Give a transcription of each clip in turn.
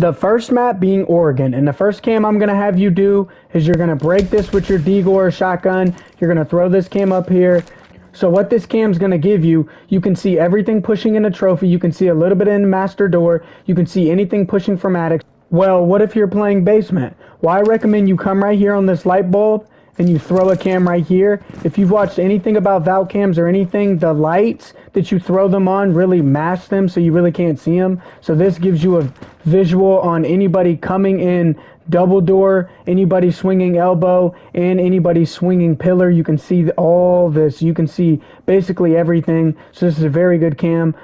The first map being Oregon, and the first cam I'm going to have you do is you're going to break this with your deagle or shotgun. You're going to throw this cam up here. So what this cam's going to give you, you can see everything pushing in a trophy. You can see a little bit in the master door. You can see anything pushing from attics. Well, what if you're playing basement? Well, I recommend you come right here on this light bulb and you throw a cam right here. If you've watched anything about Valk cams or anything, the lights that you throw them on really mask them so you really can't see them. So this gives you a visual on anybody coming in double door, anybody swinging elbow, and anybody swinging pillar. You can see all this. You can see basically everything. So this is a very good cam.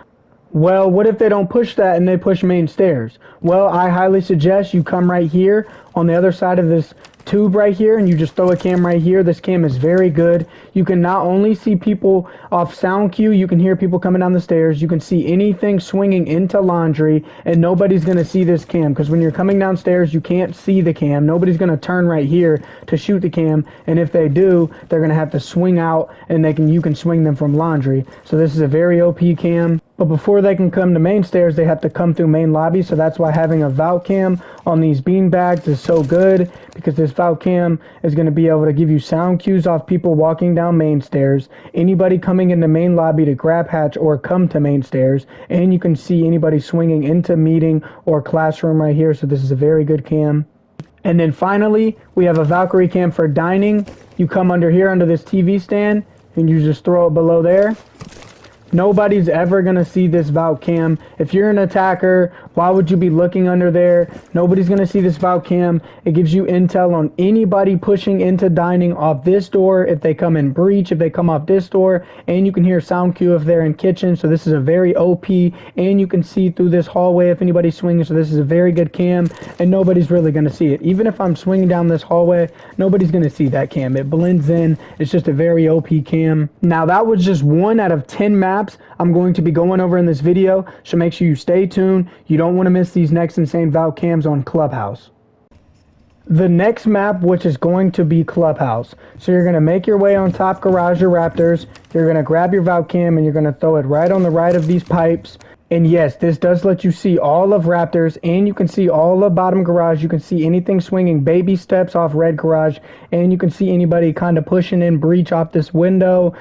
Well, what if they don't push that and they push main stairs? Well, I highly suggest you come right here on the other side of this tube right here and you just throw a cam right here. This cam is very good. You can not only see people off sound cue, you can hear people coming down the stairs, you can see anything swinging into laundry, and nobody's going to see this cam because when you're coming downstairs you can't see the cam. Nobody's going to turn right here to shoot the cam, and if they do they're going to have to swing out and you can swing them from laundry. So this is a very OP cam. But before they can come to main stairs, they have to come through main lobby. So that's why having a Valk cam on these bean bags is so good, because this Valk cam is going to be able to give you sound cues off people walking down main stairs, anybody coming into main lobby to grab hatch or come to main stairs, and you can see anybody swinging into meeting or classroom right here. So this is a very good cam. And then finally, we have a Valkyrie cam for dining. You come under here under this TV stand and you just throw it below there. Nobody's ever going to see this Valk cam. If you're an attacker, why would you be looking under there? Nobody's going to see this Valk cam. It gives you intel on anybody pushing into dining off this door, if they come in breach, if they come off this door, and you can hear sound cue if they're in kitchen. So this is a very OP, and you can see through this hallway if anybody's swinging. So this is a very good cam, and nobody's really going to see it. Even if I'm swinging down this hallway, nobody's going to see that cam. It blends in. It's just a very OP cam. Now that was just 1 out of 10 maps I'm going to be going over in this video, so make sure you stay tuned. You don't want to miss these next insane Valk cams on Clubhouse. The next map, which is going to be Clubhouse. So you're going to make your way on top garage or Raptors. You're going to grab your Valk cam and you're going to throw it right on the right of these pipes. And yes, this does let you see all of Raptors, and you can see all of bottom garage. You can see anything swinging baby steps off red garage, and you can see anybody kind of pushing in breach off this window.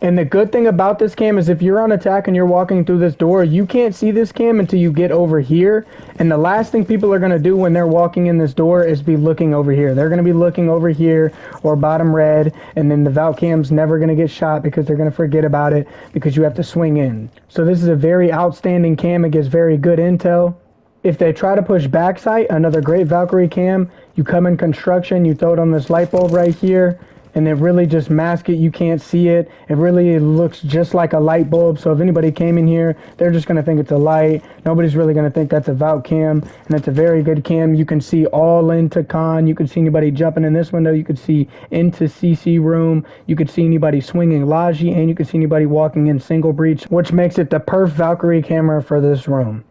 And the good thing about this cam is if you're on attack and you're walking through this door, you can't see this cam until you get over here. And the last thing people are going to do when they're walking in this door is be looking over here. They're going to be looking over here or bottom red, and then the Valk cam's never going to get shot because they're going to forget about it because you have to swing in. So this is a very outstanding cam. It gives very good intel. If they try to push backside, another great Valkyrie cam, you come in construction, you throw it on this light bulb right here, and it really just masks it. You can't see it. It really looks just like a light bulb. So if anybody came in here, they're just going to think it's a light. Nobody's really going to think that's a Valk cam. And it's a very good cam. You can see all into con. You can see anybody jumping in this window. You can see into CC room. You can see anybody swinging logi. And you can see anybody walking in single breach, which makes it the perfect Valkyrie camera for this room.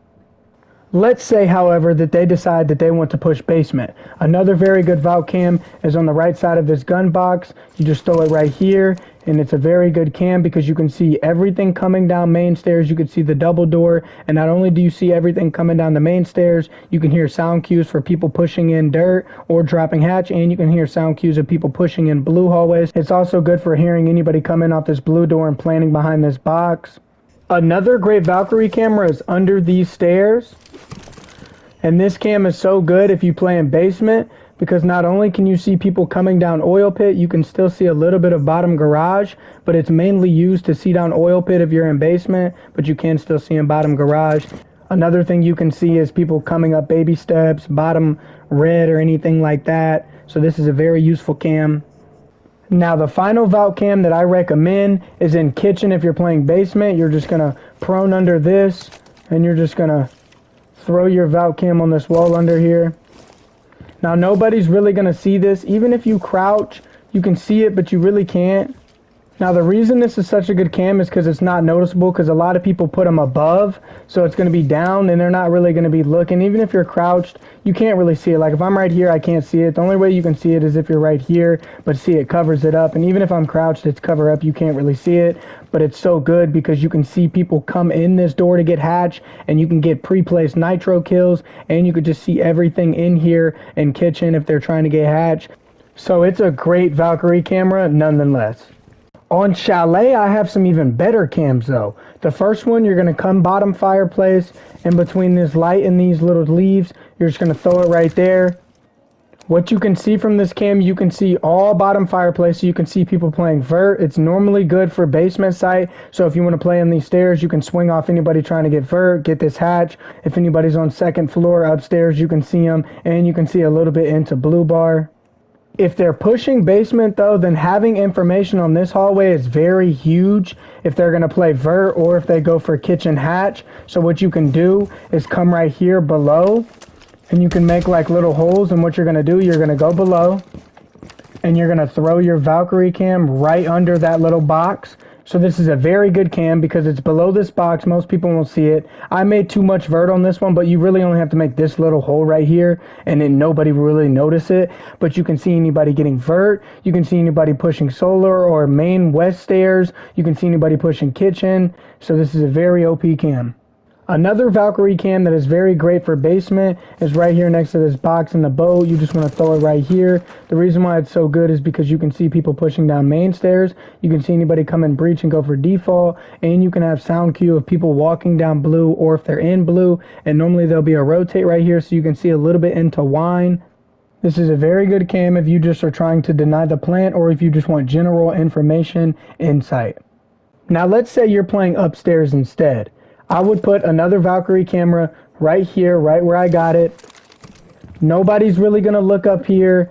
Let's say, however, that they decide that they want to push basement. Another very good Valk cam is on the right side of this gun box. You just throw it right here, and it's a very good cam because you can see everything coming down main stairs. You can see the double door, and not only do you see everything coming down the main stairs, you can hear sound cues for people pushing in dirt or dropping hatch, and you can hear sound cues of people pushing in blue hallways. It's also good for hearing anybody coming off this blue door and planting behind this box. Another great Valkyrie camera is under these stairs. And this cam is so good if you play in basement, because not only can you see people coming down oil pit, you can still see a little bit of bottom garage, but it's mainly used to see down oil pit if you're in basement, but you can still see in bottom garage. Another thing you can see is people coming up baby steps, bottom red or anything like that. So this is a very useful cam. Now the final Valk cam that I recommend is in kitchen. If you're playing basement, you're just going to prone under this, and you're just going to throw your Valk cam on this wall under here. Now nobody's really going to see this. Even if you crouch, you can see it, but you really can't. Now the reason this is such a good cam is because it's not noticeable, because a lot of people put them above, so it's going to be down and they're not really going to be looking. Even if you're crouched, you can't really see it. Like if I'm right here, I can't see it. The only way you can see it is if you're right here, but see, it covers it up. And even if I'm crouched, it's cover up, you can't really see it. But it's so good because you can see people come in this door to get hatch, and you can get pre-placed nitro kills, and you could just see everything in here in kitchen if they're trying to get hatch. So it's a great Valkyrie camera nonetheless. On Chalet, I have some even better cams though. The first one, you're going to come bottom fireplace, in between this light and these little leaves, you're just going to throw it right there. What you can see from this cam, you can see all bottom fireplace, so you can see people playing vert. It's normally good for basement site, so if you want to play on these stairs, you can swing off anybody trying to get vert, get this hatch. If anybody's on second floor upstairs, you can see them, and you can see a little bit into blue bar. If they're pushing basement though, then having information on this hallway is very huge if they're going to play vert or if they go for kitchen hatch. So what you can do is come right here below, and you can make like little holes, and what you're going to do, you're going to go below and you're going to throw your Valkyrie cam right under that little box. So this is a very good cam because it's below this box. Most people won't see it. I made too much vert on this one, but you really only have to make this little hole right here, and then nobody will really notice it. But you can see anybody getting vert. You can see anybody pushing solar or main west stairs. You can see anybody pushing kitchen. So this is a very OP cam. Another Valkyrie cam that is very great for basement is right here next to this box in the boat. You just want to throw it right here. The reason why it's so good is because you can see people pushing down main stairs. You can see anybody come in breach and go for default. And you can have sound cue of people walking down blue or if they're in blue. And normally there'll be a rotate right here so you can see a little bit into wine. This is a very good cam if you just are trying to deny the plant or if you just want general information insight. Now let's say you're playing upstairs instead. I would put another Valkyrie camera right here, right where I got it. Nobody's really going to look up here.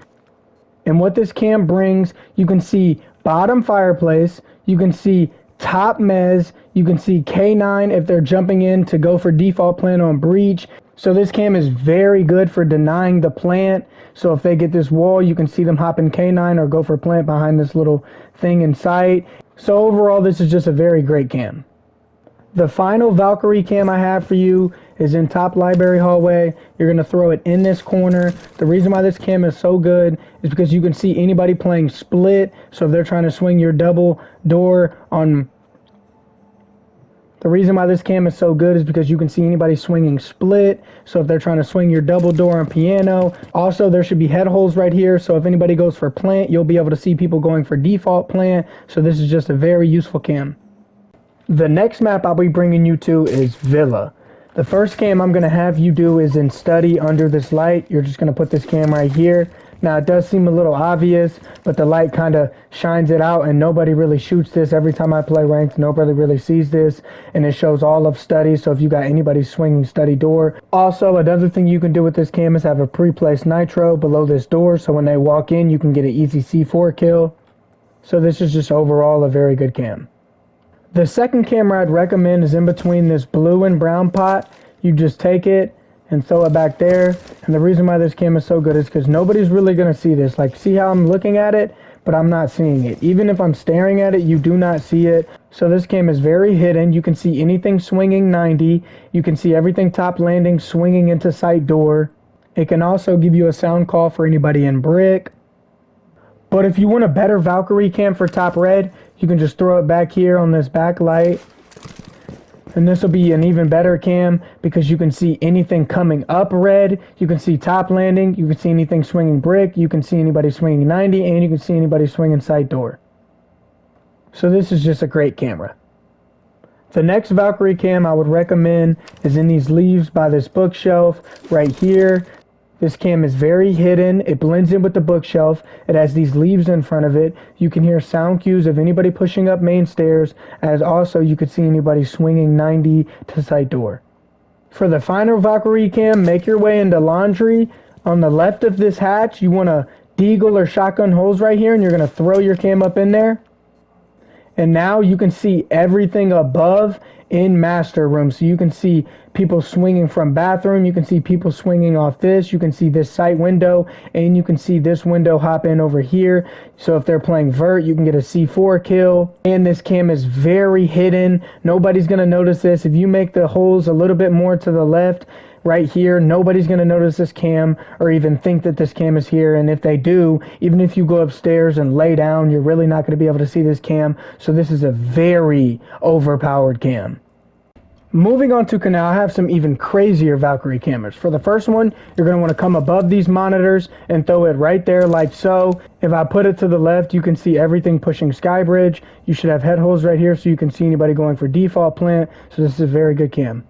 And what this cam brings, you can see bottom fireplace, you can see top mez, you can see K9 if they're jumping in to go for default plant on breach. So this cam is very good for denying the plant. So if they get this wall, you can see them hop in K9 or go for plant behind this little thing in sight. So overall, this is just a very great cam. The final Valkyrie cam I have for you is in top library hallway. You're going to throw it in this corner. The reason why this cam is so good is because you can see anybody playing split. So if they're trying to swing your double door on... The reason why this cam is so good is because you can see anybody swinging split. So if they're trying to swing your double door on piano. Also, there should be head holes right here. So if anybody goes for plant, you'll be able to see people going for default plant. So this is just a very useful cam. The next map I'll be bringing you to is Villa. The first cam I'm going to have you do is in study under this light. You're just going to put this cam right here. Now it does seem a little obvious, but the light kind of shines it out and nobody really shoots this. Every time I play ranked, nobody really sees this, and it shows all of study. So if you got anybody swinging study door. Also, another thing you can do with this cam is have a pre-placed nitro below this door. So when they walk in, you can get an easy C4 kill. So this is just overall a very good cam. The second camera I'd recommend is in between this blue and brown pot. You just take it and throw it back there. And the reason why this cam is so good is because nobody's really going to see this. Like, see how I'm looking at it, but I'm not seeing it. Even if I'm staring at it, you do not see it. So this cam is very hidden. You can see anything swinging 90. You can see everything top landing swinging into sight door. It can also give you a sound call for anybody in brick. But if you want a better Valkyrie cam for top red, you can just throw it back here on this backlight. And this will be an even better cam because you can see anything coming up red. You can see top landing. You can see anything swinging brick. You can see anybody swinging 90. And you can see anybody swinging side door. So this is just a great camera. The next Valkyrie cam I would recommend is in these leaves by this bookshelf right here. This cam is very hidden. It blends in with the bookshelf. It has these leaves in front of it. You can hear sound cues of anybody pushing up main stairs, as also you could see anybody swinging 90 to side door. For the final Valkyrie cam, make your way into laundry. On the left of this hatch, you want to deagle or shotgun holes right here, and you're going to throw your cam up in there. And now you can see everything above in master room. So you can see people swinging from bathroom. You can see people swinging off this. You can see this sight window, and you can see this window hop in over here. So if they're playing vert, you can get a C4 kill. And this cam is very hidden. Nobody's going to notice this. If you make the holes a little bit more to the left, right here, nobody's going to notice this cam or even think that this cam is here. And if they do, even if you go upstairs and lay down, you're really not going to be able to see this cam. So this is a very overpowered cam. Moving on to Kanal, I have some even crazier Valkyrie cameras. For the first one, you're going to want to come above these monitors and throw it right there like so. If I put it to the left, you can see everything pushing Skybridge. You should have head holes right here so you can see anybody going for default plant. So this is a very good cam.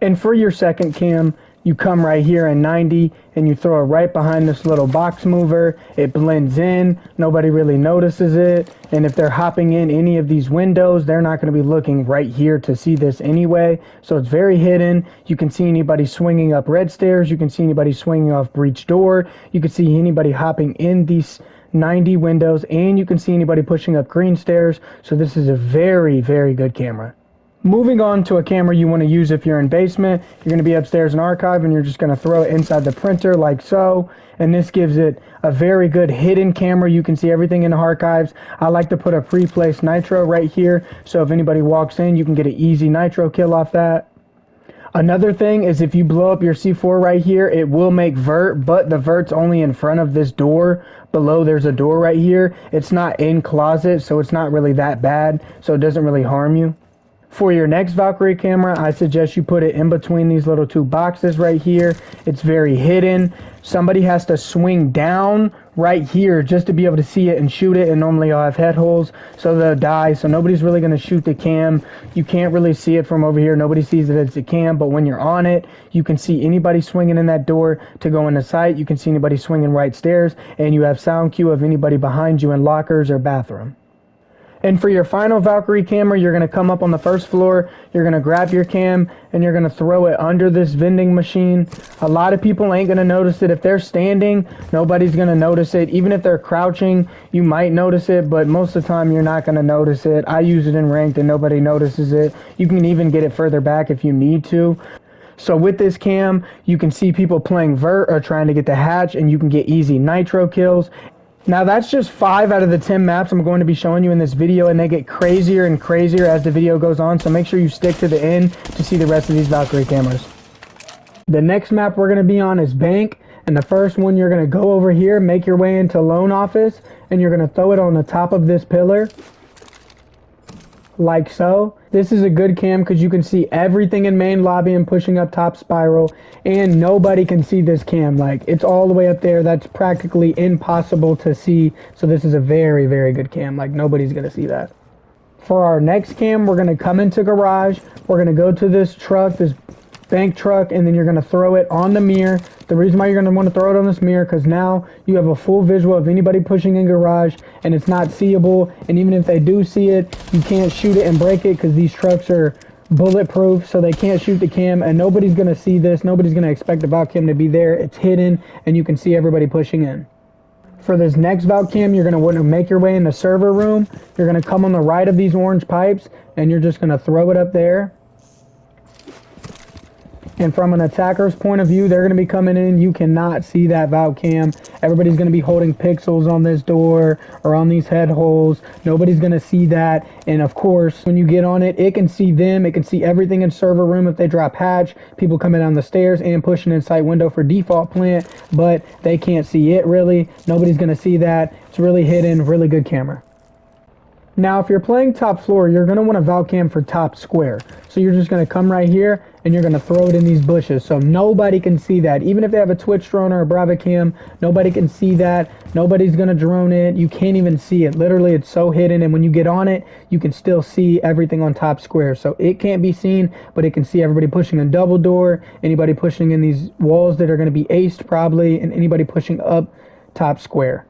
And for your second cam, you come right here in 90 and you throw it right behind this little box mover. It blends in. Nobody really notices it. And if they're hopping in any of these windows, they're not going to be looking right here to see this anyway. So it's very hidden. You can see anybody swinging up red stairs. You can see anybody swinging off breach door. You can see anybody hopping in these 90 windows. And you can see anybody pushing up green stairs. So this is a very, very good camera. Moving on to a camera you want to use if you're in basement. You're going to be upstairs in archive and you're just going to throw it inside the printer like so. And this gives it a very good hidden camera. You can see everything in the archives. I like to put a pre-placed nitro right here. So if anybody walks in, you can get an easy nitro kill off that. Another thing is if you blow up your C4 right here, it will make vert, but the vert's only in front of this door. Below there's a door right here. It's not in closet, so it's not really that bad. So it doesn't really harm you. For your next Valkyrie camera, I suggest you put it in between these little two boxes right here. It's very hidden. Somebody has to swing down right here just to be able to see it and shoot it. And normally you'll have head holes, so they'll die. So nobody's really going to shoot the cam. You can't really see it from over here. Nobody sees that it's a cam, but when you're on it, you can see anybody swinging in that door to go in the sight. You can see anybody swinging right stairs, and you have sound cue of anybody behind you in lockers or bathroom. And for your final Valkyrie camera, you're going to come up on the first floor, you're going to grab your cam, and you're going to throw it under this vending machine. A lot of people ain't going to notice it. If they're standing, nobody's going to notice it. Even if they're crouching, you might notice it, but most of the time you're not going to notice it. I use it in ranked and nobody notices it. You can even get it further back if you need to. So with this cam, you can see people playing vert or trying to get the hatch, and you can get easy nitro kills. Now that's just 5 out of the 10 maps I'm going to be showing you in this video, and they get crazier and crazier as the video goes on, so make sure you stick to the end to see the rest of these Valkyrie cameras. The next map we're going to be on is Bank, and the first one you're going to go over here, make your way into Loan Office, and you're going to throw it on the top of this pillar, like so. This is a good cam because you can see everything in main lobby and pushing up top spiral, and nobody can see this cam. Like, it's all the way up there. That's practically impossible to see. So this is a very, very good cam. Like, nobody's going to see that. For our next cam, we're going to come into garage. We're going to go to this truck, this bank truck, and then you're going to throw it on the mirror. The reason why you're going to want to throw it on this mirror, because now you have a full visual of anybody pushing in garage, and it's not seeable. And even if they do see it, you can't shoot it and break it because these trucks are bulletproof, so they can't shoot the cam, and nobody's going to see this. Nobody's going to expect the Valk cam to be there. It's hidden, and you can see everybody pushing in. For this next Valk cam, you're going to want to make your way in the server room. You're going to come on the right of these orange pipes, and you're just going to throw it up there. And from an attacker's point of view, they're going to be coming in. You cannot see that Valk cam. Everybody's going to be holding pixels on this door or on these head holes. Nobody's going to see that. And of course, when you get on it, it can see them. It can see everything in server room if they drop hatch, people coming down the stairs and pushing inside window for default plant, but they can't see it really. Nobody's going to see that. It's really hidden, really good camera. Now, if you're playing top floor, you're going to want a Valk cam for top square. So you're just going to come right here and you're going to throw it in these bushes. So nobody can see that. Even if they have a Twitch drone or a Bravo cam, nobody can see that. Nobody's going to drone it. You can't even see it. Literally, it's so hidden. And when you get on it, you can still see everything on top square. So it can't be seen, but it can see everybody pushing a double door, anybody pushing in these walls that are going to be aced probably, and anybody pushing up top square.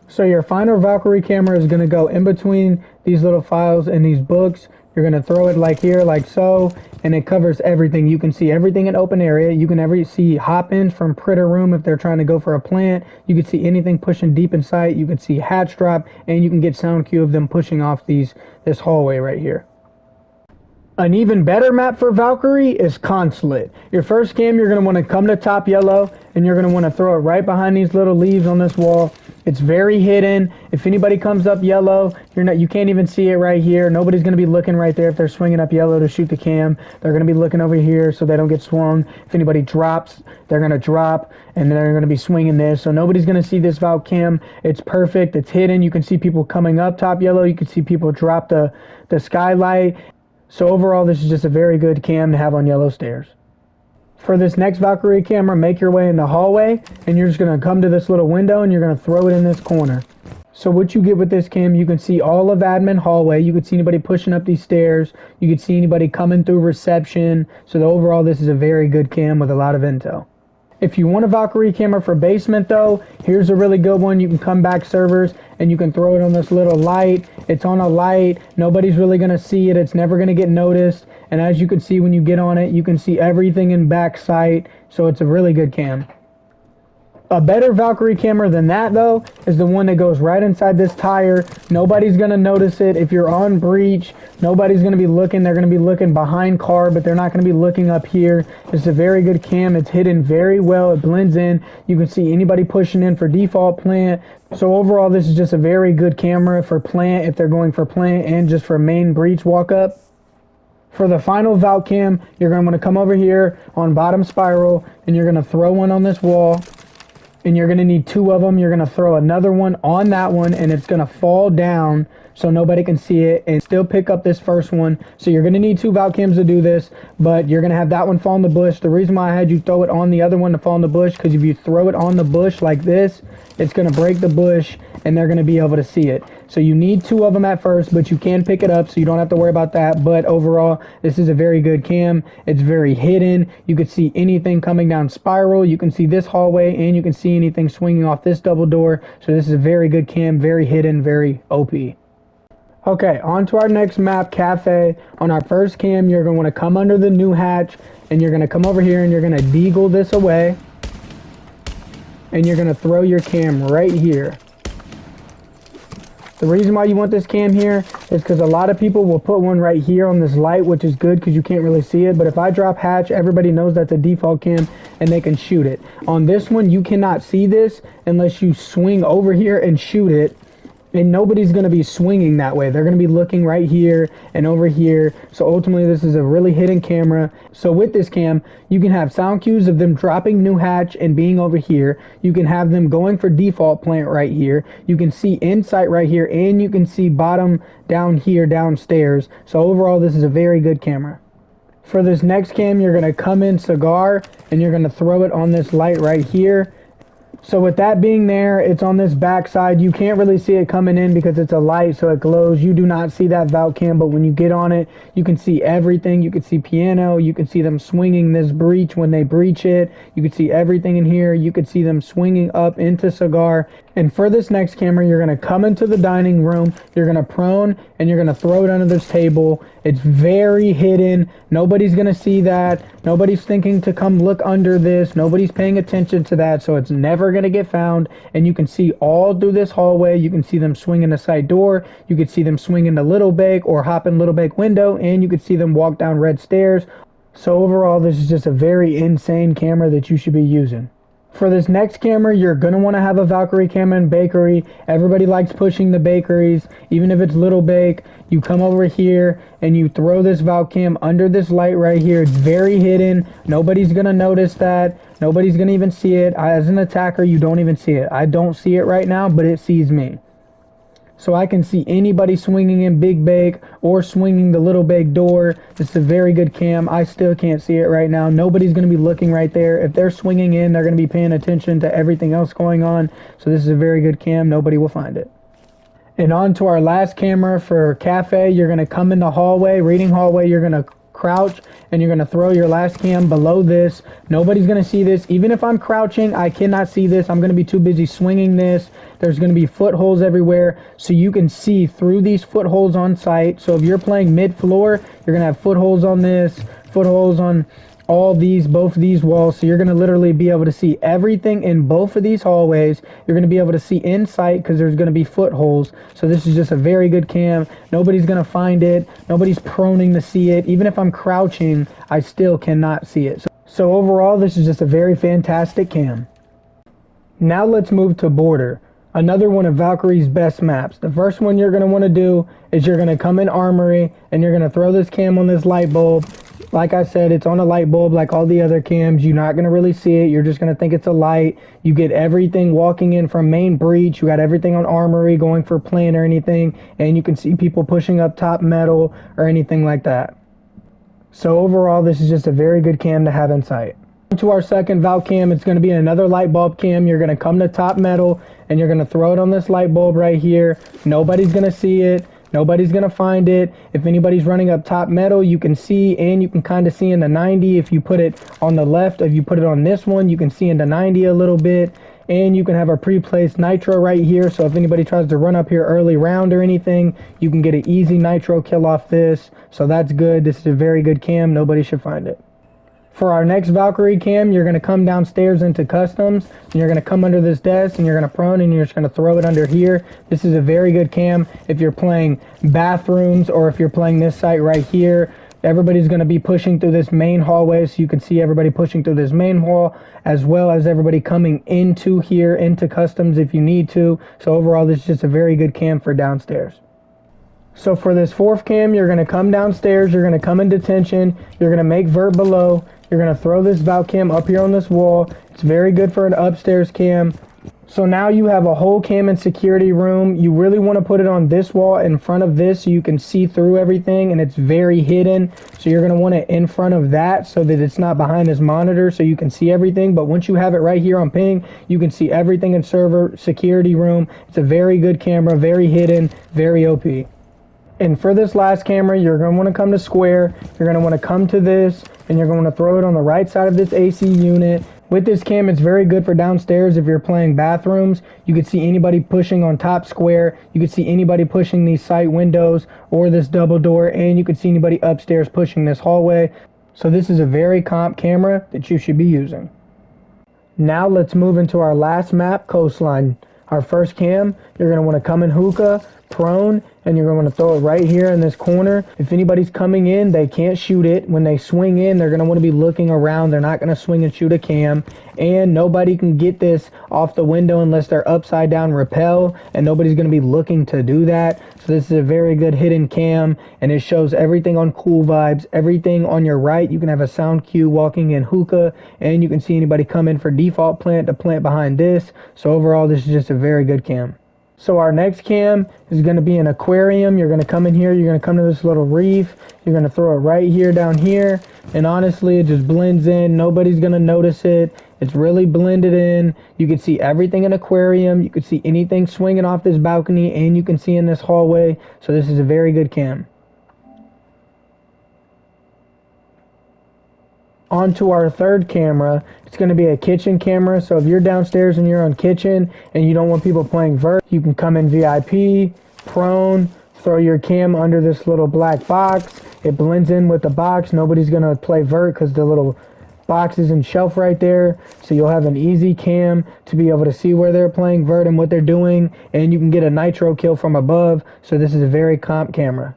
So your final Valkyrie camera is going to go in between these little files and these books. You're going to throw it like here, like so, and it covers everything. You can see everything in open area. You can see hop-ins from Pritter Room if they're trying to go for a plant. You can see anything pushing deep in sight. You can see hatch drop, and you can get sound cue of them pushing off this hallway right here. An even better map for Valkyrie is Consulate. Your first cam, you're going to want to come to top yellow, and you're going to want to throw it right behind these little leaves on this wall. It's very hidden. If anybody comes up yellow, you can't even see it right here. Nobody's going to be looking right there if they're swinging up yellow to shoot the cam. They're going to be looking over here so they don't get swung. If anybody drops, they're going to drop, and they're going to be swinging this. So nobody's going to see this Valk cam. It's perfect. It's hidden. You can see people coming up top yellow. You can see people drop the skylight. So overall, this is just a very good cam to have on yellow stairs. For this next Valkyrie camera, make your way in the hallway, and you're just going to come to this little window, and you're going to throw it in this corner. So what you get with this cam, you can see all of admin hallway. You can see anybody pushing up these stairs. You can see anybody coming through reception. So overall, this is a very good cam with a lot of intel. If you want a Valkyrie camera for basement though, here's a really good one. You can come back servers and you can throw it on this little light. It's on a light. Nobody's really going to see it. It's never going to get noticed. And as you can see when you get on it, you can see everything in back sight. So it's a really good cam. A better Valkyrie camera than that though is the one that goes right inside this tire. Nobody's going to notice it. If you're on breach, nobody's going to be looking. They're going to be looking behind car, but they're not going to be looking up here. It's a very good cam. It's hidden very well. It blends in. You can see anybody pushing in for default plant. So overall, this is just a very good camera for plant if they're going for plant and just for main breach walk up. For the final Valk cam, you're going to want to come over here on bottom spiral and you're going to throw one on this wall. And you're going to need two of them. You're going to throw another one on that one, and it's going to fall down so nobody can see it and still pick up this first one. So you're going to need two Valk cams to do this, but you're going to have that one fall in the bush. The reason why I had you throw it on the other one to fall in the bush, because if you throw it on the bush like this, it's going to break the bush, and they're going to be able to see it. So you need two of them at first, but you can pick it up, so you don't have to worry about that. But overall, this is a very good cam. It's very hidden. You can see anything coming down spiral. You can see this hallway, and you can see anything swinging off this double door. So this is a very good cam, very hidden, very OP. Okay, on to our next map, Cafe. On our first cam, you're going to want to come under the new hatch, and you're going to come over here, and you're going to deagle this away. And you're going to throw your cam right here. The reason why you want this cam here is because a lot of people will put one right here on this light, which is good because you can't really see it. But if I drop hatch, everybody knows that's a default cam and they can shoot it. On this one, you cannot see this unless you swing over here and shoot it. And nobody's going to be swinging that way. They're going to be looking right here and over here. So ultimately, this is a really hidden camera. So with this cam, you can have sound cues of them dropping new hatch and being over here. You can have them going for default plant right here. You can see insight right here, and you can see bottom down here downstairs. So overall, this is a very good camera. For this next cam, you're going to come in cigar, and you're going to throw it on this light right here. So with that being there, it's on this back side. You can't really see it coming in because it's a light, so it glows. You do not see that Valk cam, but when you get on it, you can see everything. You can see piano. You can see them swinging this breach when they breach it. You can see everything in here. You can see them swinging up into cigar. And for this next camera, you're going to come into the dining room. You're going to prone, and you're going to throw it under this table. It's very hidden. Nobody's going to see that. Nobody's thinking to come look under this. Nobody's paying attention to that, so it's never going to get found. And you can see all through this hallway. You can see them swing in the side door. You can see them swing into Little Bake or hop in Little Bake window, and you can see them walk down red stairs. So overall, this is just a very insane camera that you should be using. For this next camera, you're going to want to have a Valkyrie camera in bakery. Everybody likes pushing the bakeries, even if it's Little Bake. You come over here and you throw this Valk cam under this light right here. It's very hidden. Nobody's going to notice that. Nobody's going to even see it. As an attacker, you don't even see it. I don't see it right now, but it sees me. So I can see anybody swinging in Big Bake or swinging the Little Bake door. It's a very good cam. I still can't see it right now. Nobody's going to be looking right there. If they're swinging in, they're going to be paying attention to everything else going on. So this is a very good cam. Nobody will find it. And on to our last camera for Cafe. You're going to come in the hallway, reading hallway. You're going to crouch and you're going to throw your last cam below this. Nobody's going to see this. Even if I'm crouching, I cannot see this. I'm going to be too busy swinging this. There's going to be footholds everywhere, so you can see through these footholds on site. So if you're playing mid-floor, you're going to have footholds on this, footholds on all these, both of these walls. So you're going to literally be able to see everything in both of these hallways. You're going to be able to see in sight because there's going to be footholds. So this is just a very good cam. Nobody's going to find it. Nobody's proning to see it. Even if I'm crouching, I still cannot see it. So overall, this is just a very fantastic cam. Now let's move to border. Another one of Valkyrie's best maps. The first one you're going to want to do is you're going to come in armory and you're going to throw this cam on this light bulb. Like I said, it's on a light bulb like all the other cams. You're not going to really see it. You're just going to think it's a light. You get everything walking in from main breach. You got everything on armory going for plant or anything. And you can see people pushing up top metal or anything like that. So overall, this is just a very good cam to have in sight. To our second Val cam, it's going to be another light bulb cam. You're going to come to top metal and you're going to throw it on this light bulb right here. Nobody's going to see it. Nobody's going to find it. If anybody's running up top metal, you can see, and you can kind of see in the 90. If you put it on the left, if you put it on this one, you can see in the 90 a little bit. And you can have a pre-placed nitro right here. So if anybody tries to run up here early round or anything, you can get an easy nitro kill off this. So that's good. This is a very good cam. Nobody should find it. For our next Valkyrie cam, you're going to come downstairs into customs and you're going to come under this desk and you're going to prone and you're just going to throw it under here. This is a very good cam if you're playing bathrooms or if you're playing this site right here. Everybody's going to be pushing through this main hallway, so you can see everybody pushing through this main hall as well as everybody coming into here, into customs if you need to. So overall, this is just a very good cam for downstairs. So for this fourth cam, you're going to come downstairs, you're going to come in detention, you're going to make vert below, you're going to throw this Val cam up here on this wall. It's very good for an upstairs cam. So now you have a whole cam and security room. You really want to put it on this wall in front of this so you can see through everything and it's very hidden. So you're going to want it in front of that so that it's not behind this monitor so you can see everything. But once you have it right here on ping, you can see everything in server, security room. It's a very good camera, very hidden, very OP. And for this last camera, you're going to want to come to square. You're going to want to come to this and you're going to throw it on the right side of this AC unit. With this cam, it's very good for downstairs if you're playing bathrooms. You could see anybody pushing on top square. You could see anybody pushing these site windows or this double door, and you could see anybody upstairs pushing this hallway. So this is a very comp camera that you should be using. Now let's move into our last map, Coastline. Our first cam, you're going to want to come in hookah, prone, and you're going to throw it right here in this corner. If anybody's coming in, they can't shoot it. When they swing in, they're going to want to be looking around. They're not going to swing and shoot a cam. And nobody can get this off the window unless they're upside down rappel, and nobody's going to be looking to do that. So this is a very good hidden cam, and it shows everything on Cool Vibes, everything on your right. You can have a sound cue walking in hookah, and you can see anybody come in for default plant to plant behind this. So overall, this is just a very good cam. So our next cam is going to be an aquarium. You're going to come in here, you're going to come to this little reef, you're going to throw it right here down here, and honestly it just blends in. Nobody's going to notice it. It's really blended in. You can see everything in aquarium, you can see anything swinging off this balcony, and you can see in this hallway. So this is a very good cam. On to our third camera. It's going to be a kitchen camera. So if you're downstairs and you're on kitchen and you don't want people playing vert, you can come in VIP, prone, throw your cam under this little black box. It blends in with the box. Nobody's going to play vert because the little box is in shelf right there. So you'll have an easy cam to be able to see where they're playing vert and what they're doing, and you can get a nitro kill from above. So this is a very comp camera.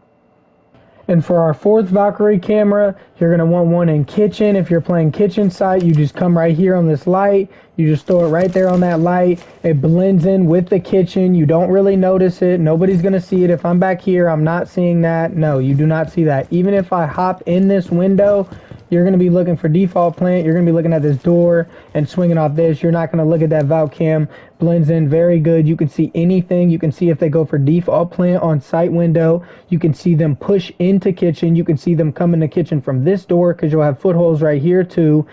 And for our fourth Valkyrie camera, you're going to want one in kitchen. If you're playing kitchen site, you just come right here on this light. You just throw it right there on that light. It blends in with the kitchen. You don't really notice it. Nobody's going to see it. If I'm back here, I'm not seeing that. No, you do not see that. Even if I hop in this window, you're going to be looking for default plant. You're going to be looking at this door and swinging off this. You're not going to look at that Valk cam. Blends in very good. You can see anything. You can see if they go for default plant on site window. You can see them push into kitchen. You can see them come into kitchen from this door because you'll have footholds right here too.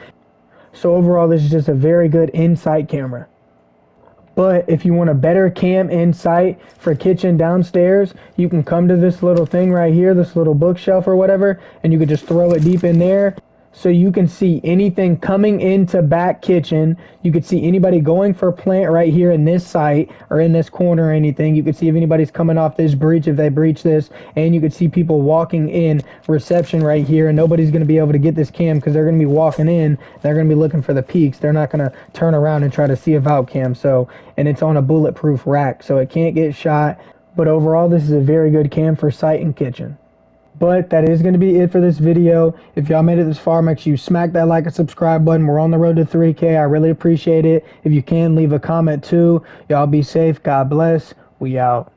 So overall, this is just a very good in-sight camera. But if you want a better cam in sight for kitchen downstairs, you can come to this little thing right here, this little bookshelf or whatever, and you could just throw it deep in there. So you can see anything coming into back kitchen. You could see anybody going for a plant right here in this site or in this corner or anything. You could see if anybody's coming off this breach, if they breach this, and you could see people walking in reception right here, and nobody's going to be able to get this cam because they're going to be walking in. They're going to be looking for the peaks. They're not going to turn around and try to see a valve cam. So, and it's on a bulletproof rack, so it can't get shot. But overall, this is a very good cam for site and kitchen. But that is going to be it for this video. If y'all made it this far, make sure you smack that like and subscribe button. We're on the road to 3K. I really appreciate it. If you can, leave a comment too. Y'all be safe. God bless. We out.